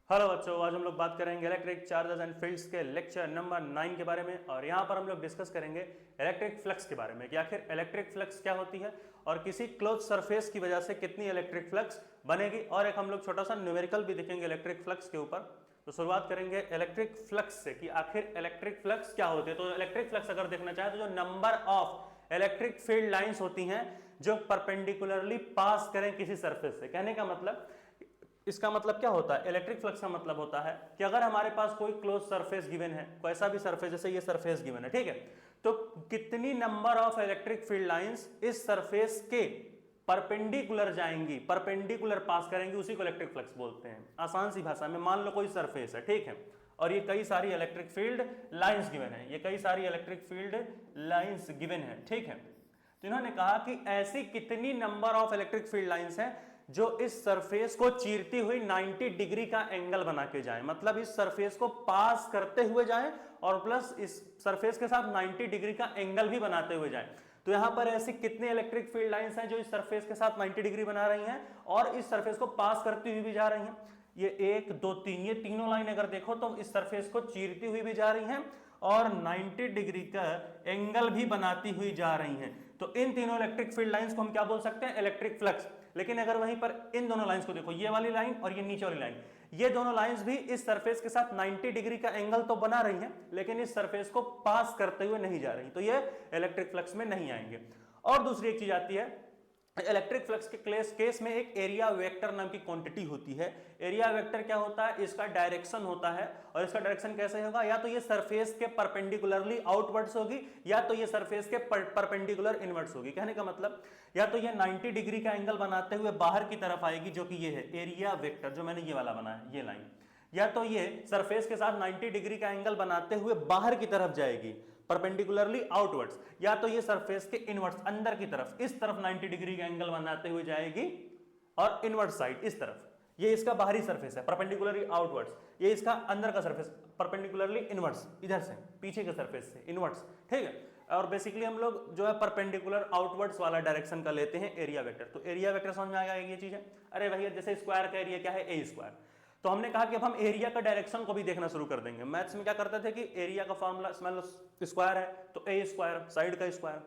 Hello बच्चों, आज हम लोग बात करेंगे इलेक्ट्रिक चार्जेस एंड फील्ड्स के लेक्चर नंबर 9 के बारे में। और यहाँ पर हम लोग डिस्कस करेंगे इलेक्ट्रिक फ्लक्स के बारे में कि आखिर इलेक्ट्रिक फ्लक्स क्या होती है और किसी क्लोज सरफेस की वजह से कितनी इलेक्ट्रिक फ्लक्स बनेगी। और एक हम लोग छोटा सा न्यूमेरिकल भी देखेंगे इलेक्ट्रिक फ्लक्स के ऊपर। तो शुरुआत करेंगे इलेक्ट्रिक फ्लक्स से कि आखिर इलेक्ट्रिक फ्लक्स क्या होती है। तो इलेक्ट्रिक फ्लक्स अगर देखना चाहे तो जो number of electric field lines होती हैं जो परपेंडिकुलरली पास करें किसी सरफेस से। कहने का मतलब, इसका मतलब क्या होता है, इलेक्ट्रिक फ्लक्स का मतलब होता है कि अगर हमारे पास कोई क्लोज सरफेस गिवन है, कोई ऐसा भी सरफेस जैसे ये सरफेस गिवन है, ठीक है, तो कितनी number of electric field lines इस सरफेस के परपेंडिकुलर जाएंगी, परपेंडिकुलर पास करेंगी, उसी को इलेक्ट्रिक फ्लक्स बोलते हैं। आसान सी भाषा में मान लो कोई सरफेस है, ठीक है, और ये कई सारी इलेक्ट्रिक फील्ड लाइंस गिवन है, ये कई सारी इलेक्ट्रिक फील्ड लाइंस गिवन है, ठीक है। तो इन्होंने कहा कि ऐसी कितनी number of electric field lines हैं जो इस सरफेस को चीरती हुई 90 डिग्री का एंगल बना के जाए, मतलब इस सरफेस को पास करते हुए जाए और प्लस इस सरफेस के साथ 90 डिग्री का एंगल भी बनाते हुए जाए। तो यहां पर ऐसी कितने इलेक्ट्रिक फील्ड लाइंस हैं जो इस सरफेस के साथ 90 डिग्री बना रही हैं और इस सरफेस को पास करती हुई भी जा रही हैं। ये 1 2 3, ये तीनों लाइन अगर देखो तो इस सरफेस को चीरती हुई भी जा रही हैं और 90 डिग्री का एंगल भी बनाती हुई जा रही हैं। तो इन तीनों इलेक्ट्रिक फील्ड लाइंस को हम क्या बोल सकते हैं, इलेक्ट्रिक फ्लक्स। लेकिन अगर वहीं पर इन दोनों लाइंस को देखो, ये वाली लाइन और ये नीचे वाली लाइन, ये दोनों लाइंस भी इस सरफेस के साथ 90 डिग्री का एंगल तो बना रही हैं लेकिन इस सरफेस को पास करते हुए नहीं जा रही, तो ये इलेक्ट्रिक फ्लक्स में नहीं आएंगे। और दूसरी एक चीज आती है, इलेक्ट्रिक फ्लक्स के केस में एक एरिया वेक्टर नाम की क्वांटिटी होती है। एरिया वेक्टर क्या होता है, इसका डायरेक्शन होता है। और इसका डायरेक्शन कैसे होगा, या तो ये सरफेस के परपेंडिकुलरली आउटवर्ड्स होगी या तो ये सरफेस के परपेंडिकुलर इनवर्ड्स होगी। कहने का मतलब, या तो ये 90 डिग्री का एंगल बनाते हुए बाहर की तरफ आएगी, जो कि ये है एरिया वेक्टर, जो मैंने ये वाला बनाया ये लाइन, या तो ये सरफेस के साथ 90 डिग्री का एंगल बनाते हुए बाहर की तरफ जाएगी परपेंडिकुलरली आउटवर्ड्स, या तो ये सरफेस के इनवर्ट्स अंदर की तरफ इस तरफ 90 डिग्री का एंगल बनाते हुए जाएगी और इनवर्ट साइड इस तरफ, ये इसका बाहरी सरफेस है परपेंडिकुलरली आउटवर्ड्स, ये इसका अंदर का सरफेस परपेंडिकुलरली इनवर्ट्स, इधर से पीछे के सरफेस से इनवर्ट्स, ठीक है। और बेसिकली हम लोग जो है परपेंडिकुलर आउटवर्ड्स वाला डायरेक्शन का लेते हैं एरिया वेक्टर। तो एरिया वेक्टर समझ में आ गया ये चीजें। अरे भैया जैसे स्क्वायर का एरिया क्या है, ए स्क्वायर, तो हमने कहा कि अब हम एरिया का डायरेक्शन को भी देखना शुरू कर देंगे। मैथ्स में क्या करते थे कि एरिया का फॉर्मूला स्क्वायर है तो ए स्क्वायर, साइड का स्क्वायर।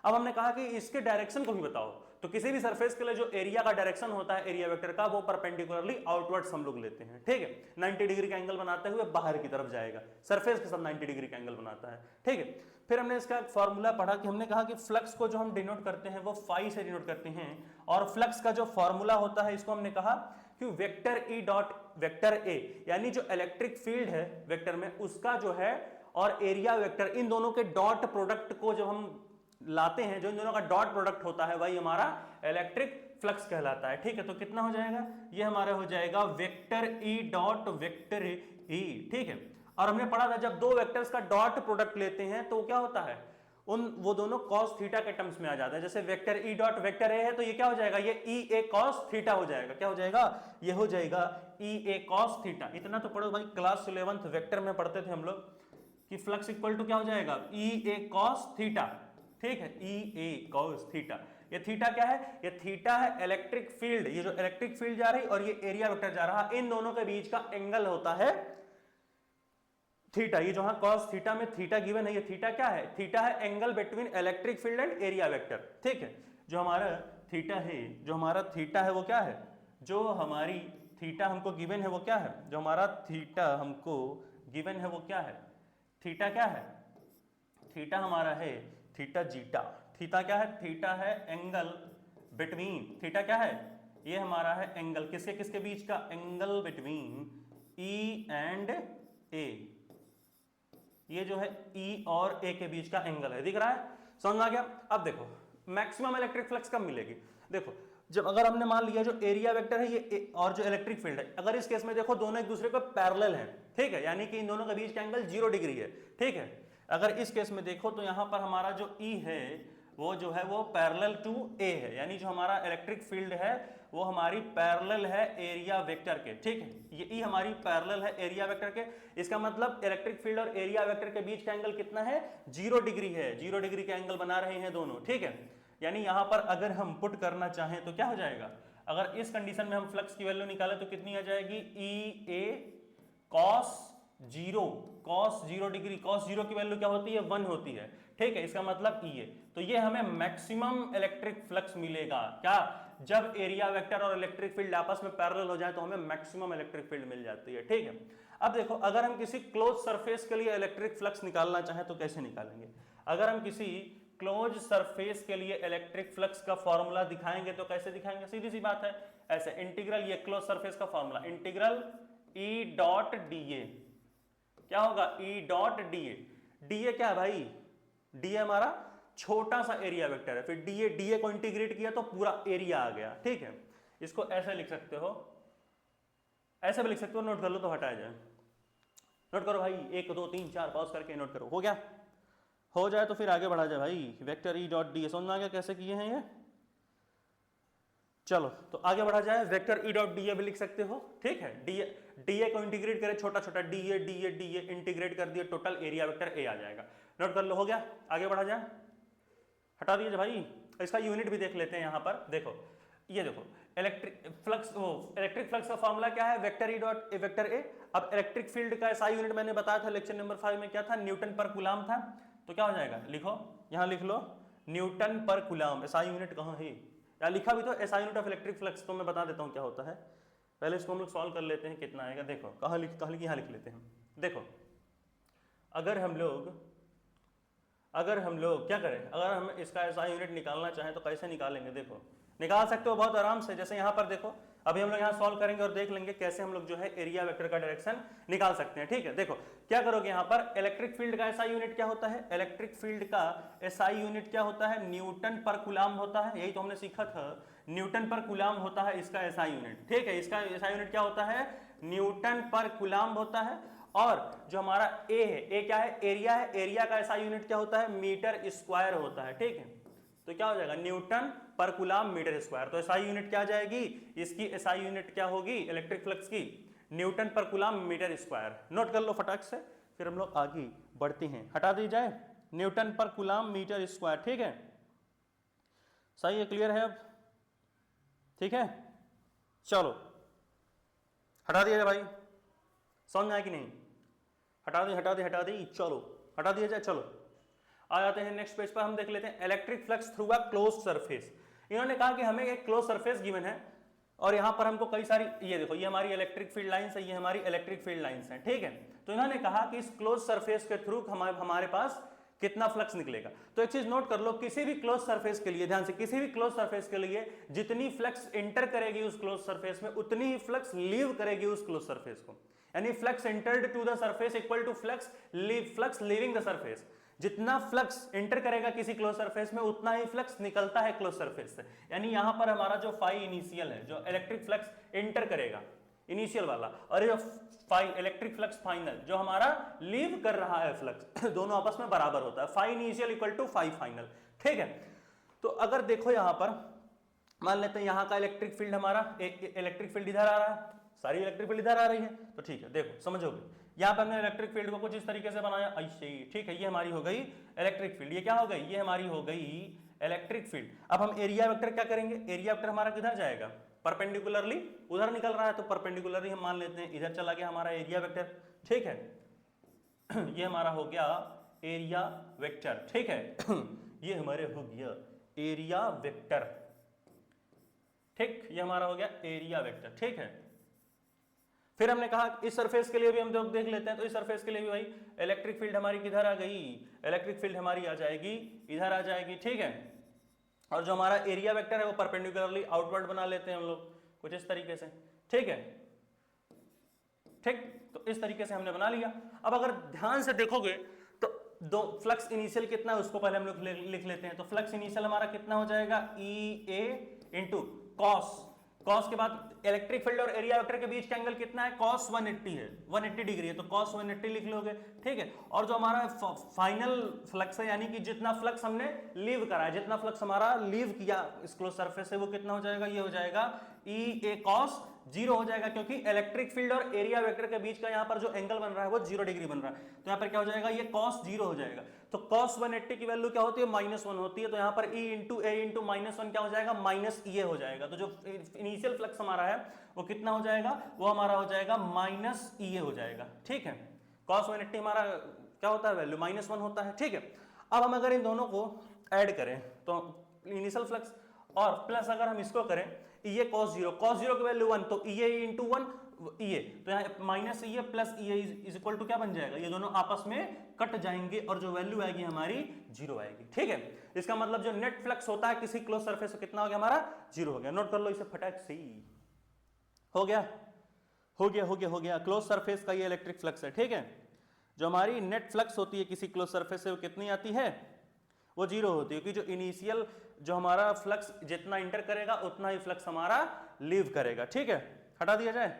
अब हमने कहा कि इसके डायरेक्शन को भी बताओ, तो किसी भी सरफेस के लिए जो एरिया का डायरेक्शन होता है एरिया वेक्टर का, वो परपेंडिकुलरली आउटवर्ड्स हम लोग लेते हैं, ठीक है। 90 डिग्री का एंगल बनाते हुए बाहर की तरफ जाएगा, सरफेस के साथ 90 डिग्री का एंगल बनाता है, ठीक है। फिर हमने इसका फॉर्मूला पढ़ा कि हमने कहा कि फ्लक्स को जो हम डिनोट करते हैं वो फाई से डिनोट करते हैं, और फ्लक्स का जो फॉर्मूला होता है इसको हमने कहा कि vector E dot vector A, यानी जो इलेक्ट्रिक फील्ड है वेक्टर में उसका जो है और एरिया वेक्टर, इन दोनों के डॉट प्रोडक्ट को जब हम लाते हैं, जो इन दोनों का डॉट प्रोडक्ट होता है वही हमारा इलेक्ट्रिक फ्लक्स कहलाता है, ठीक है। तो कितना हो जाएगा, ये हमारा हो जाएगा vector E dot vector E, ठीक है। और हमने पढ़ा था जब दो वेक्टर्स का डॉट प्रोडक्ट लेते हैं तो क्या होता है, वो दोनों cos थीटा के टर्म्स में आ जाता है। जैसे vector E dot vector A है तो ये क्या हो जाएगा, ये ई ए cos थीटा हो जाएगा। क्या हो जाएगा, ये हो जाएगा ई ए cos थीटा। इतना तो पढ़ो भाई, क्लास 11th वेक्टर में पढ़ते थे हम लोग कि फ्लक्स इक्वल टू क्या हो जाएगा, ई ए cos थीटा, ठीक है, ई ए cos थीटा। ये थीटा क्या है, ये थीटा है इलेक्ट्रिक फील्ड, ये जो इलेक्ट्रिक फील्ड जा रही और ये एरिया वेक्टर जा रहा, इन दोनों के बीच का एंगल होता है थीटा। ये जो cos थीटा में थीटा गिवन है, ये थीटा क्या है, थीटा है angle between electric field and area vector, ठीक है। जो हमारा थीटा है, जो हमारा थीटा है वो क्या है, जो हमारी थीटा हमको गिवन है वो क्या है, जो हमारा थीटा हमको गिवन है वो क्या है, थीटा क्या है, थीटा हमारा है थीटा जीटा। थीटा क्या है, थीटा है एंगल बिटवीन, थीटा क्या है, ये हमारा है एंगल किसके किसके बीच का, एंगल बिटवीन ई एंड ए, ये जो है ई और ए के बीच का एंगल है, दिख रहा है, समझ में आ गया। अब देखो मैक्सिमम इलेक्ट्रिक फ्लक्स कब मिलेगी, देखो जब अगर हमने मान लिया जो एरिया वेक्टर है ये और जो इलेक्ट्रिक फील्ड है, अगर इस केस में देखो दोनों एक दूसरे को पैरेलल हैं, ठीक है, यानी कि इन दोनों के बीच का एंगल 0 डिग्री है, ठीक है। अगर इस केस में देखो तो यहां पर हमारा जो ई है वो जो है वो पैरेलल टू ए है, यानी जो हमारा इलेक्ट्रिक फील्ड है वो हमारी पैरेलल है एरिया वेक्टर के, ठीक है। ये ई हमारी पैरेलल है एरिया वेक्टर के, इसका मतलब इलेक्ट्रिक फील्ड और एरिया वेक्टर के बीच का एंगल कितना है, 0 डिग्री है, 0 डिग्री का एंगल बना रहे हैं दोनों, ठीक है। यानी यहां पर अगर हम पुट करना चाहें तो क्या हो जाएगा, अगर इस कंडीशन में हम फ्लक्स की वैल्यू निकालें तो कितनी आ जाएगी, E A cos zero degree. Cos zero की वैल्यू क्या होती है, 1 होती है, ठीक है, इसका मतलब ई ए। तो ये हमें मैक्सिमम इलेक्ट्रिक फ्लक्स मिलेगा क्या, जब एरिया वेक्टर और इलेक्ट्रिक फील्ड आपस में पैरेलल हो जाए तो हमें मैक्सिमम इलेक्ट्रिक फील्ड मिल जाती है, ठीक है। अब देखो, अगर हम किसी क्लोज सरफेस के लिए इलेक्ट्रिक फ्लक्स निकालना चाहें तो कैसे निकालेंगे। अगर हम किसी क्लोज सरफेस के लिए इलेक्ट्रिक फ्लक्स का फॉर्मूला दिखाएंगे तो कैसे दिखाएंगे, सीधी सी बात है, ऐसे इंटीग्रल, ये क्लोज सरफेस का formula integral E dot D A, क्या होगा, E dot D A. D A क्या है भाई, डी ए हमारा छोटा सा एरिया वेक्टर है, फिर डी ए को इंटीग्रेट किया तो पूरा एरिया आ गया, ठीक है। इसको ऐसे लिख सकते हो, ऐसे भी लिख सकते हो, नोट कर लो तो हटाया जाए। नोट करो भाई, 1 2 3 4 पॉज करके नोट करो, हो गया, हो जाए तो फिर आगे बढ़ा जाए भाई। Vector E dot D A समझ में आ गया कैसे किए हैं ये, चलो तो आगे बढ़ा जाए। Vector E dot D A भी लिख सकते हो, ठीक है। डी ए को इंटीग्रेट करें, छोटा छोटा डी ए इंटीग्रेट कर दिए, टोटल एरिया वेक्टर ए आ जाएगा। नोट कर लो, हो गया, आगे बढ़ा जाए, हटा दीजिए भाई। इसका यूनिट भी देख लेते हैं यहाँ पर, देखो ये देखो, इलेक्ट्रिक फ्लक्स का फॉर्मूला क्या है, vector E dot vector A. अब इलेक्ट्रिक फील्ड का एसआई यूनिट मैंने बताया था लेक्चर नंबर 5 में, क्या था, न्यूटन पर कूलाम था। तो क्या हो जाएगा, लिखो, यहाँ लिख लो, न्यूटन पर कूलाम। एसआई यूनिट कहाँ है, या लिखा भी तो SI unit of electric flux, तो मैं बता देता हूँ क्या होता है। पहले इसको हम लोग सॉल्व कर लेते हैं, कितना आएगा, देखो कहाँ यहाँ लिख लेते हैं। देखो, अगर हम लोग क्या करें, अगर हम इसका एसआई यूनिट निकालना चाहें तो कैसे निकालेंगे, देखो निकाल सकते हो बहुत आराम से। जैसे यहाँ पर देखो, अभी हम लोग यहाँ सॉल्व करेंगे और देख लेंगे कैसे हम लोग जो है एरिया वेक्टर का डायरेक्शन निकाल सकते हैं, ठीक है। देखो क्या करोगे, यहाँ पर इलेक्ट्रिक फील्ड का एसआई यूनिट क्या होता है, इलेक्ट्रिक फील्ड का एसआई यूनिट क्या होता है, न्यूटन पर कूलाम होता है, यही तो हमने सीखा था, न्यूटन पर कूलाम होता है इसका एसआई यूनिट, ठीक है। इसका एसआई यूनिट क्या होता है, न्यूटन पर कूलाम होता है। और जो हमारा ए है, ए क्या है, एरिया है, एरिया का एसआई यूनिट क्या होता है, मीटर स्क्वायर होता है, ठीक है। तो क्या हो जाएगा, न्यूटन पर कूलाम मीटर स्क्वायर। तो एसआई यूनिट क्या आ जाएगी, इसकी एसआई यूनिट क्या होगी इलेक्ट्रिक फ्लक्स की, न्यूटन पर कूलाम मीटर स्क्वायर। नोट कर लो फटाक से, फिर हम लोग आगे बढ़ते हैं। हटा दी जाए, न्यूटन पर कूलाम मीटर स्क्वायर, ठीक है, सही है, क्लियर है अब, ठीक है। चलो हटा दिया जाए भाई, समझ में आया कि नहीं, हटा दी, चलो हटा दिया जाए। चलो आ जाते हैं नेक्स्ट पेज पर, हम देख लेते हैं electric flux through a close surface. इन्होंने कहा कि हमें एक क्लोज सरफेस गिवन है और यहाँ पर हमको कई सारी, ये देखो ये हमारी इलेक्ट्रिक फील्ड लाइंस है, ये हमारी इलेक्ट्रिक फील्ड लाइंस हैं, ठीक है। तो इन्होंने कहा कि इस क्लोज सरफेस के थ्रू हमारे पास कितना फ्लक्स निकलेगा। तो एक चीज नोट कर लो, किसी भी क्लोज सरफेस के लिए, ध्यान से, किसी भी क्लोज सरफेस के लिए जितनी फ्लक्स एंटर करेगी उस क्लोज सरफेस में, उतनी ही फ्लक्स लीव करेगी उस क्लोज सरफेस को। यानी flux entered to the surface equal to flux leaving the surface. जितना फ्लक्स एंटर करेगा किसी क्लोज सरफेस में, उतना ही फ्लक्स निकलता है क्लोज सरफेस से। यानी यहां पर हमारा जो फाई इनिशियल है, जो इलेक्ट्रिक फ्लक्स एंटर करेगा इनिशियल वाला, और जो फाई इलेक्ट्रिक फ्लक्स फाइनल जो हमारा लीव कर रहा है फ्लक्स, दोनों आपस में बराबर होता है, phi initial equal to phi final, ठीक है। तो अगर देखो यहां पर मान लेते हैं यहाँ का इलेक्ट्रिक फील्ड, हमारा इलेक्ट्रिक फील्ड इधर आ रहा है, सारी इलेक्ट्रिक फील्ड इधर आ रही है, तो ठीक है, देखो समझोगे। यहाँ पर हमने इलेक्ट्रिक फील्ड को कुछ इस तरीके से बनाया, ऐसे ही, ठीक है, ये हमारी हो गई इलेक्ट्रिक फील्ड, ये क्या हो गई, ये हमारी हो गई इलेक्ट्रिक फील्ड। अब हम एरिया वेक्टर क्या करेंगे, एरिया वेक्टर हमारा किधर जाएगा, परपेंडिकुलरली उधर निकल रहा है, तो परपेंडिकुलरली हम मान लेते हैं इधर चला गया हमारा एरिया वेक्टर, ठीक है। ये हमारा हो गया एरिया वेक्टर, ठीक है। ये हमारे हो गया एरिया वेक्टर, ठीक, ये हमारा हो गया एरिया वेक्टर, ठीक है। फिर हमने कहा इस सरफेस के लिए भी हम लोग देख लेते हैं, तो इस सरफेस के लिए भी भाई इलेक्ट्रिक फील्ड हमारी किधर आ गई, इलेक्ट्रिक फील्ड हमारी आ जाएगी इधर आ जाएगी, ठीक है। और जो हमारा एरिया वेक्टर है वो परपेंडिकुलरली आउटवर्ड बना लेते हैं हम लोग कुछ इस तरीके से, ठीक है, ठीक। तो इस तरीके से हमने बना लिया। अब अगर ध्यान से देखोगे तो दो फ्लक्स इनिशियल कितना है उसको पहले हम लोग लिख लेते हैं। तो फ्लक्स इनिशियल हमारा कितना हो जाएगा, ई ए इंटू कॉस, कॉस के बाद इलेक्ट्रिक फील्ड और एरिया वेक्टर के बीच का एंगल कितना है, कॉस 180 है, 180 डिग्री है, तो कॉस 180 लिख लोगे, ठीक है। और जो हमारा फाइनल फ्लक्स है, यानी कि जितना फ्लक्स हमने लीव करा है, जितना फ्लक्स हमारा लीव किया इस क्लोज सरफेस से, वो कितना हो जाएगा, ये हो जाएगा ई ए कॉस जीरो हो जाएगा, क्योंकि इलेक्ट्रिक फील्ड और एरिया वेक्टर के बीच का यहाँ पर जो एंगल बन रहा है वो 0 डिग्री बन रहा है, तो यहाँ पर क्या हो जाएगा, ये कॉस जीरो हो जाएगा। तो कॉस 180 की वैल्यू क्या होती है, -1 होती है, तो यहाँ पर ई इंटू ए इंटू -1 क्या हो जाएगा, माइनस ई ए हो जाएगा। तो जो इनिशियल फ्लक्स हमारा है वो कितना हो जाएगा, वो हमारा हो जाएगा माइनस ई ए हो जाएगा। ठीक है, कॉस 180 हमारा क्या होता है, वैल्यू -1 होता है। ठीक है, अब हम अगर इन दोनों को ऐड करें तो इनिशियल फ्लक्स और प्लस अगर हम इसको करें ई ए कॉस जीरो की वैल्यू 1, तो ई ए इंटू 1 ई ए, तो यहाँ minus E A plus E A is equal to क्या बन जाएगा, ये दोनों आपस में कट जाएंगे और जो वैल्यू आएगी हमारी 0 आएगी। ठीक है, इसका मतलब जो नेट फ्लक्स होता है किसी क्लोज सरफेस में कितना हो गया हमारा, 0 हो गया। नोट कर लो इसे फटाक से, हो गया हो गया हो गया हो गया। क्लोज सरफेस का ये इलेक्ट्रिक फ्लक्स है। ठीक है, जो हमारी नेट फ्लक्स होती है किसी क्लोज सरफेस से वो कितनी आती है, वो 0 होती है, क्योंकि जो इनिशियल जो हमारा फ्लक्स जितना इंटर करेगा उतना ही फ्लक्स हमारा लीव करेगा। ठीक है, हटा दिया जाए।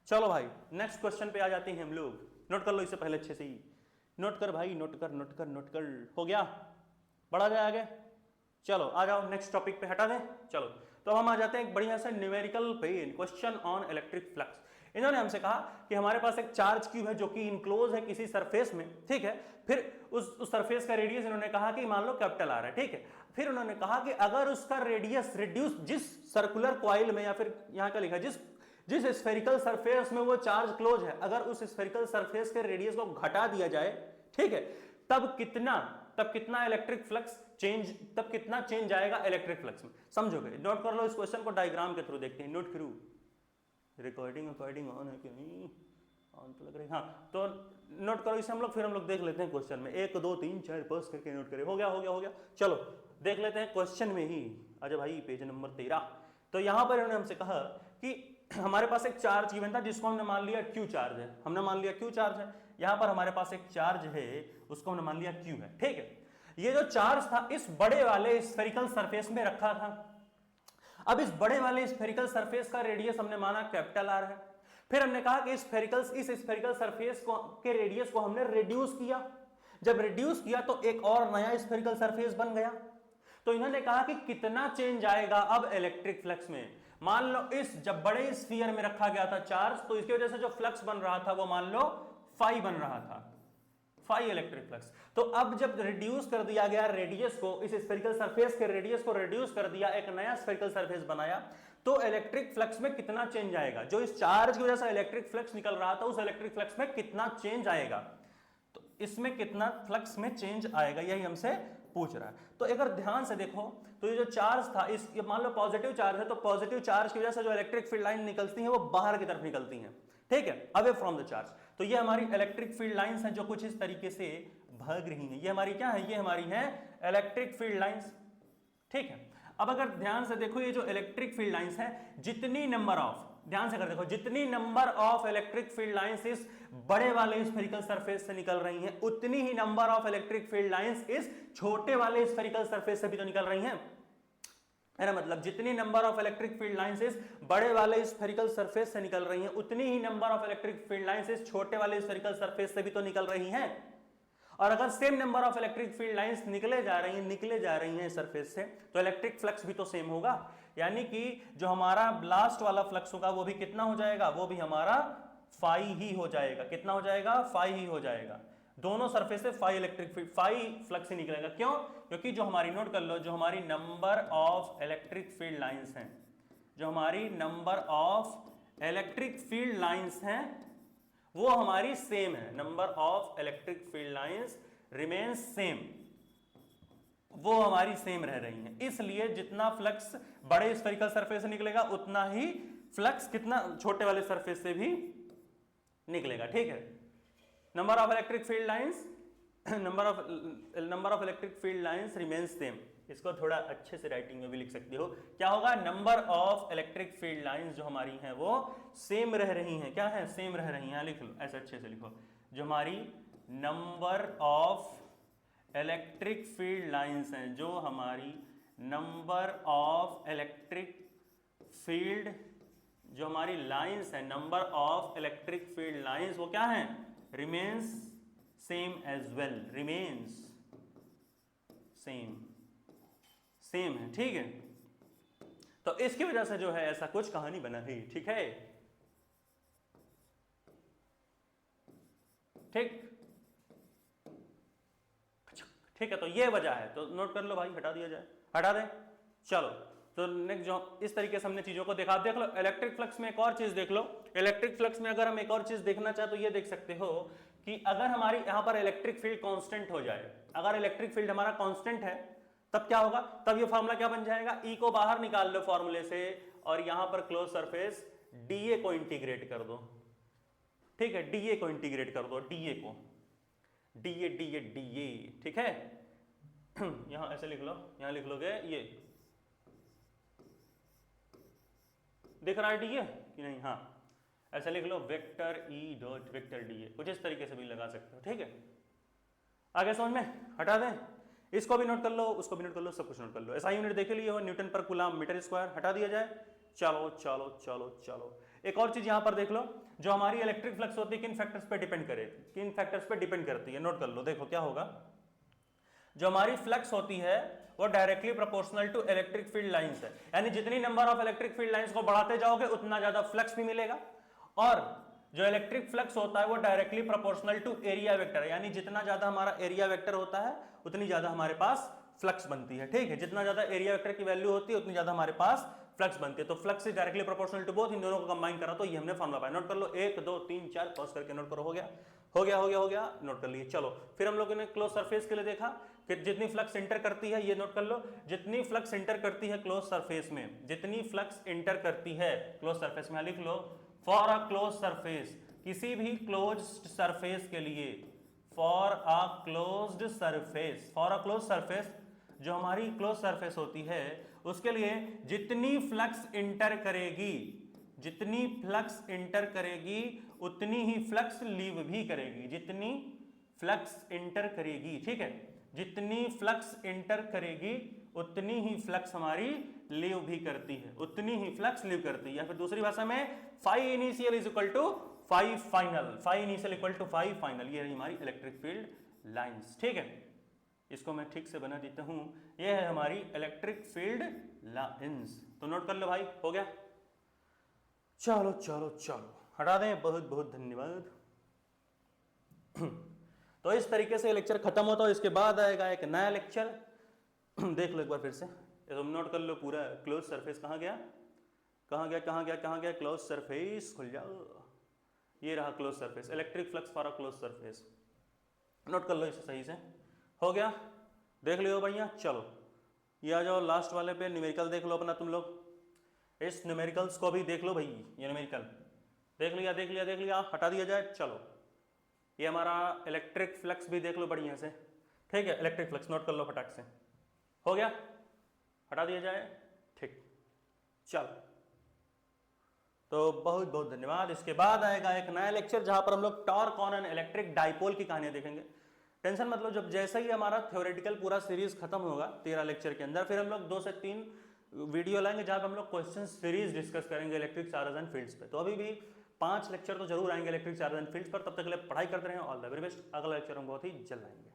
चलो भाई नेक्स्ट क्वेश्चन पे आ जाते हैं हम लोग। नोट कर लो इसे पहले अच्छे से ही, नोट कर भाई, नोट कर नोट कर नोट कर। हो गया, बढ़ा जाए आगे। चलो आ जाओ नेक्स्ट टॉपिक पे, हटा दें। चलो तो हम आ जाते हैं एक बढ़िया से न्यूमेरिकल पे, क्वेश्चन ऑन इलेक्ट्रिक फ्लक्स। इन्होंने हमसे कहा कि हमारे पास एक चार्ज क्यूब है जो कि इनक्लोज है किसी सरफेस में। ठीक है, फिर उस सरफेस का रेडियस इन्होंने कहा कि मान लो कैपिटल आर है। ठीक है, फिर उन्होंने कहा कि अगर उसका रेडियस रिड्यूस, जिस सर्कुलर कॉइल में या फिर यहाँ का लिखा जिस स्फेरिकल सरफेस में वो चार्ज क्लोज है, अगर उस स्फेरिकल सरफेस के रेडियस को घटा दिया जाए, ठीक है, तब कितना इलेक्ट्रिक फ्लक्स चेंज, तब कितना चेंज आएगा इलेक्ट्रिक फ्लक्स में। समझोगे, नोट कर लो इस क्वेश्चन को, डायग्राम के थ्रू देखते हैं। नोट करो, रिकॉर्डिंग ऑन है कि नहीं, ऑन तो लग रही है, हाँ, तो नोट करो इसे हम लोग, फिर हम लोग देख लेते हैं क्वेश्चन में। 1 2 3 4 5 करके नोट करें। हो गया। चलो देख लेते हैं क्वेश्चन में ही। अच्छा भाई पेज नंबर 13। तो यहां पर इन्होंने हमसे कहा कि हमारे पास एक चार्ज गिवन था जिसको हमने मान लिया क्यू चार्ज है, हमने मान लिया क्यू चार्ज है। यहां पर हमारे पास एक चार्ज है, उसको हमने मान लिया क्यू है। ठीक है, ये जो चार्ज था इस बड़े वाले स्फेरिकल सरफेस में रखा था। अब इस बड़े वाले स्फेरिकल सरफेस का रेडियस हमने माना कैपिटल आर है। फिर हमने कहा कि इस स्फेरिकल सरफेस के रेडियस को हमने रिड्यूस किया। जब रिड्यूस किया तो एक और नया स्फेरिकल सरफेस बन गया। तो इन्होंने कहा कि कितना चेंज आएगा अब इलेक्ट्रिक फ्लक्स में। मान लो इस जब बड़े स्फीयर में रखा गया था चार्ज, तो इसकी वजह से जो फ्लक्स बन रहा था वो मान लो फाई बन रहा था, फाई इलेक्ट्रिक फ्लक्स। तो अब जब रिड्यूस कर दिया गया रेडियस को, इस स्फेरिकल सरफेस के रेडियस को रिड्यूस कर दिया, एक नया स्फेरिकल सरफेस बनाया, तो इलेक्ट्रिक फ्लक्स में कितना चेंज आएगा। जो इस चार्ज की वजह से इलेक्ट्रिक फ्लक्स निकल रहा था उस इलेक्ट्रिक फ्लक्स में कितना चेंज आएगा, तो इसमें कितना फ्लक्स में चेंज आएगा, यही हमसे पूछ रहा है। तो अगर ध्यान से देखो तो ये जो चार्ज था, इस ये मान लो पॉजिटिव चार्ज है, तो पॉजिटिव चार्ज की वजह से जो इलेक्ट्रिक फील्ड लाइन निकलती है वो बाहर की तरफ निकलती है। ठीक है, अवे फ्रॉम द चार्ज। तो ये हमारी इलेक्ट्रिक फील्ड लाइंस हैं जो कुछ इस तरीके से भाग रही हैं। ये हमारी क्या है, ये हमारी है इलेक्ट्रिक फील्ड लाइंस। ठीक है, अब अगर ध्यान से देखो ये जो इलेक्ट्रिक फील्ड लाइंस है, जितनी नंबर ऑफ, ध्यान से कर देखो, जितनी number of electric field lines इस बड़े वाले स्फेरिकल सरफेस से निकल रही हैं, उतनी ही number of electric field lines इस छोटे वाले स्फेरिकल सरफेस से भी तो निकल रही हैं। है ना, मतलब जितनी number of electric field lines इस बड़े वाले स्फेरिकल सरफेस से निकल रही हैं, उतनी ही number of electric field lines इस छोटे वाले स्फेरिकल सरफेस से भी तो निकल रही हैं। और अगर same number of electric field lines निकले जा रही हैं सरफेस से, तो इलेक्ट्रिक फ्लक्स भी तो सेम होगा। यानी कि जो हमारा लास्ट वाला फ्लक्स होगा वो भी कितना हो जाएगा, वो भी हमारा फाई ही हो जाएगा। कितना हो जाएगा, फाई ही हो जाएगा। दोनों सरफेस से phi electric field, phi flux ही निकलेगा। क्यों, क्योंकि जो हमारी, नोट कर लो, जो हमारी number of electric field lines हैं, जो हमारी number of electric field lines हैं वो हमारी सेम है। Number of electric field lines remains same, वो हमारी सेम रह रही हैं। इसलिए जितना फ्लक्स बड़े स्फेरिकल सरफेस से निकलेगा उतना ही फ्लक्स कितना छोटे वाले सरफेस से भी निकलेगा। ठीक है, number of electric field lines, number of electric field lines remains same. इसको थोड़ा अच्छे से राइटिंग में भी लिख सकते हो। क्या होगा, number of electric field lines जो हमारी हैं वो सेम रह रही हैं। क्या है, सेम रह रही हैं। लिख लो ऐसे अच्छे से लिखो, जो हमारी number of electric field lines हैं, जो हमारी नंबर ऑफ इलेक्ट्रिक फील्ड, जो हमारी लाइंस है, number of electric field lines वो क्या है, remains same as well, remains same है। ठीक है, तो इसकी वजह से जो है ऐसा कुछ कहानी बना है, ठीक है। ठीक ठीक है, तो ये वजह है, तो नोट कर लो भाई, हटा दिया जाए, हटा दें। चलो, तो नेक्स्ट जो इस तरीके से हमने चीजों को देखा। आप देख लो इलेक्ट्रिक फ्लक्स में एक और चीज देख लो। इलेक्ट्रिक फ्लक्स में अगर हम एक और चीज देखना चाहे तो ये देख सकते हो कि अगर हमारी यहां पर इलेक्ट्रिक फील्ड कांस्टेंट हो जाए, अगर इलेक्ट्रिक फील्ड हमारा कांस्टेंट है तब क्या होगा, तब ये फॉर्मूला क्या बन जाएगा, ई को बाहर निकाल लो फॉर्मूले से और यहां पर क्लोज सरफेस डीए को इंटीग्रेट कर दो, ठीक है, डीए को इंटीग्रेट कर दो, डीए को, डीए डीए डीए, ठीक है। यहां ऐसे लिख लो, यहां लिख लोगे ये, दिख रहा है डीए कि नहीं, हाँ ऐसे लिख लो vector E dot vector d A, कुछ इस तरीके से भी लगा सकते हो, ठीक है। आगे समझ में, हटा दें, इसको भी नोट कर लो, उसको भी नोट कर लो, सब कुछ नोट कर लो। एसआई यूनिट देख लिए हो, न्यूटन पर कूलम मीटर स्क्वायर, हटा दिया जाए। चलो चलो चलो चलो, एक और चीज यहां पर देख लो, जो हमारी इलेक्ट्रिक फ्लक्स होती है किन फैक्टर्स पे डिपेंड करेगी, किन फैक्टर्स पे डिपेंड करती है, नोट कर लो। देखो क्या होगा, जो हमारी फ्लक्स होती है वो directly proportional to electric field lines है, यानी जितनी number of electric field lines को बढ़ाते जाओगे उतना ज्यादा फ्लक्स भी मिलेगा। और जो इलेक्ट्रिक फ्लक्स होता है वो directly proportional to area vector है, यानी जितना ज्यादा हमारा एरिया वेक्टर होता है उतनी ज्यादा हमारे पास फ्लक्स बनती है, ठीक है। जितना ज्यादा एरिया वेक्टर की वैल्यू होती है उतनी ज्यादा हमारे पास फ्लक्स बनती है। तो flux is directly proportional to both, इन दोनों को कंबाइन करा तो ये हमने फॉर्मूला पाया। नोट कर लो, 1 2 3 4 पॉज करके नोट करो, हो गया हो गया हो गया हो गया, नोट कर लिए। चलो फिर हम लोगों ने क्लोज सरफेस के लिए देखा कि जितनी फ्लक्स इंटर करती है, ये नोट कर लो, जितनी फ्लक्स इंटर करती है क्लोज सरफेस में, जितनी फ्लक्स इंटर करती है क्लोज सरफेस में, लिख लो फॉर अ क्लोज सरफेस, किसी भी क्लोज सरफेस के लिए, for a closed surface, for a close surface, जो हमारी क्लोज सरफेस होती है उसके लिए जितनी फ्लक्स इंटर करेगी, जितनी फ्लक्स इंटर करेगी उतनी ही फ्लक्स लीव भी करेगी, जितनी फ्लक्स इंटर करेगी, ठीक है, जितनी फ्लक्स इंटर करेगी उतनी ही फ्लक्स हमारी लीव भी करती है, उतनी ही फ्लक्स लीव करती है। या फिर दूसरी भाषा में phi initial is equal to phi final, phi initial equal to phi final, ये रही हमारी इलेक्ट्रिक फील्ड लाइंस, ठीक है। इसको मैं ठीक से बना देता हूं, ये है हमारी इलेक्ट्रिक फील्ड लाइंस। तो नोट कर लो भाई, हो गया। चलो चलो चलो, हटा दें, बहुत बहुत धन्यवाद। तो इस तरीके से लेक्चर खत्म होता है, इसके बाद आएगा एक नया लेक्चर। देख लो एक बार फिर से, तुम नोट कर लो पूरा, क्लोज सरफेस कहाँ गया कहाँ गया कहाँ गया कहाँ गया, क्लोज सरफेस खुल जाओ, ये रहा close surface, electric flux for a close surface, note कर लो इसे सही से, हो गया, देख लियो भैया। चलो ये आ जाओ लास्ट वाले पे, न्यूमेरिकल देख लो अपना तुम लोग, इस न्यूमेरिकल्स को भी देख लो भाई, ये न्यूमेरिकल देख लिया देख लिया देख लिया, हटा दिया जाए। चलो ये हमारा इलेक्ट्रिक फ्लक्स भी देख लो बढ़िया से, ठीक है, इलेक्ट्रिक फ्लक्स नोट कर लो फटाक से, हो गया, हटा दिया जाए, ठीक। चलो तो बहुत बहुत धन्यवाद। इसके बाद आएगा एक नया लेक्चर जहां पर हम लोग torque on an electric dipole की कहानियां देखेंगे। टेंशन मतलब, जब जैसे ही हमारा थ्योरेटिकल पूरा सीरीज खत्म होगा 13 लेक्चर के अंदर, फिर हम लोग 2 से 3 वीडियो लाएंगे जहां पर हम लोग क्वेश्चन सीरीज डिस्कस करेंगे इलेक्ट्रिक चार्जेस एंड फील्ड्स पे। तो अभी भी 5 लेक्चर तो जरूर आएंगे इलेक्ट्रिक चार्जेस एंड फील्ड्स पर, तब तक के लिए पढ़ाई करते रहें। ऑल द वेरी बेस्ट, अगला लेक्चर हम बहुत ही जल्द आएंगे।